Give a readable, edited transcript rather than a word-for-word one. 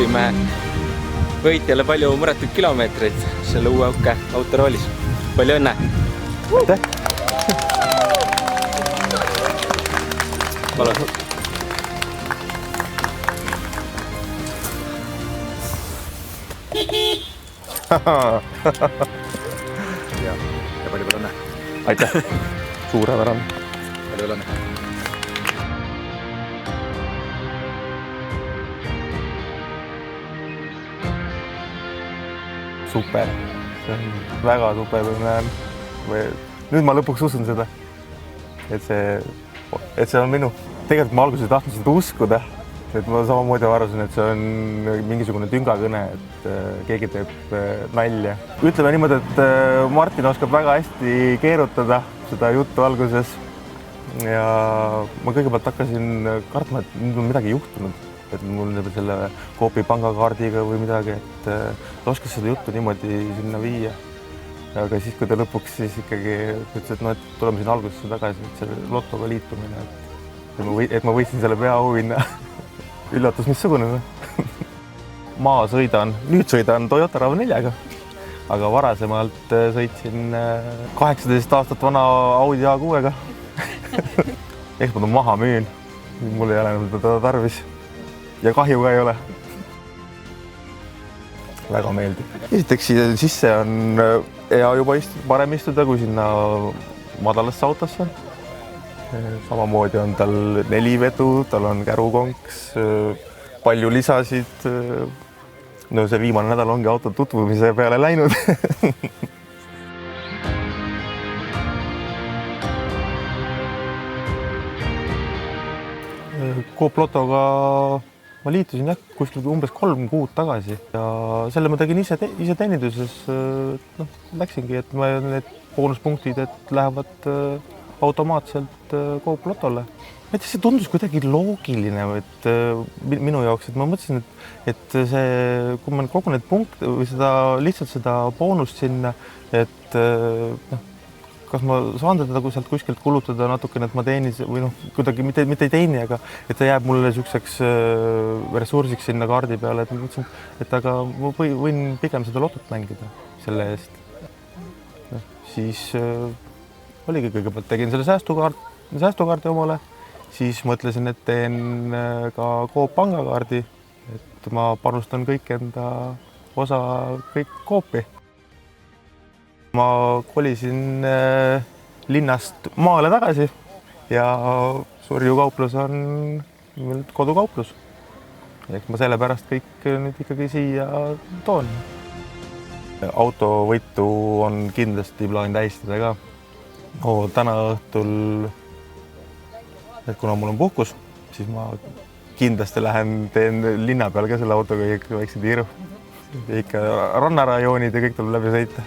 soovime võitjale palju mõretuid kilomeetreid selle uue uhke autoroolis. Palju õnne! Aitäh! Palun! Ja palju õnne! Aitäh! Suurepärane! Palju õnne! Super! See on väga super, kui ma näen. Nüüd ma lõpuks usun seda, et see on minu. Tegelikult ma alguses ei tahtnud seda uskuda, et ma samamoodi arvasin, et see on mingisugune tüngakõne, et keegi teeb nalja. Ütleme niimoodi, et Martin oskab väga hästi keerutada seda juttu alguses ja ma kõigepealt hakkasin kartma, et nüüd on midagi juhtunud, et mul selle Coopi pangakaardiga või midagi, et ta oskas seda juttu niimoodi sinna viia. Aga siis, kui ta lõpuks siis ikkagi ütles, et tuleme sinna algusesse tagasi, et selle lotoga liitumine, et ma võitsin selle peaauhinna. Üllatus, missugune. Ma nüüd sõidan Toyota RAV4-ga, aga varasemalt sõitsin 18 aastat vana Audi A6-ga. Eks ma ta maha müün, mul ei ole enam teda tarvis ja kahju ka ei ole. Väga meeldib. Esiteks sisse on hea juba parem istuda kui sinna madalasse autosse. Samamoodi on tal 4 vedu, tal on kärukonks, palju lisasid. No see viimane nädal ongi auto tutvumise peale läinud. Coop Lotoga ma liitusin kuskil umbes 3 kuud tagasi ja selle ma tegin ise teeninduses. Läksingi, et need boonuspunktid lähevad automaatselt Coop Lotole. See tundus kuidagi loogiline minu jaoks, et ma mõtlesin, et kui ma kogu need punkte või lihtsalt seda boonust sinna, et kas ma saan teda sealt kuskilt kulutada natukene, et ma teenin või kuidagi mitte ei teeni, aga et ta jääb mulle niisuguseks ressursiks sinna kaardi peale, et ma mõtlesin, et aga ma võin pigem seda lotot mängida selle eest. Siis oligi kõigepealt tegin selle säästukaardi omale, siis mõtlesin, et teen ka Coop pangakaardi, et ma panustan kõik enda osa kõik Coopi. Ma kolisin linnast maale tagasi ja Surju kauplus on kodukauplus. Eks ma sellepärast kõik nüüd ikkagi siia toon. Autovõitu on kindlasti plaan tähistada ka. Täna õhtul, et kuna mul on puhkus, siis ma kindlasti teen linna peal ka selle autoga väikse tiiru. Ikka rannarajoonid ja kõik tuleb läbi sõita.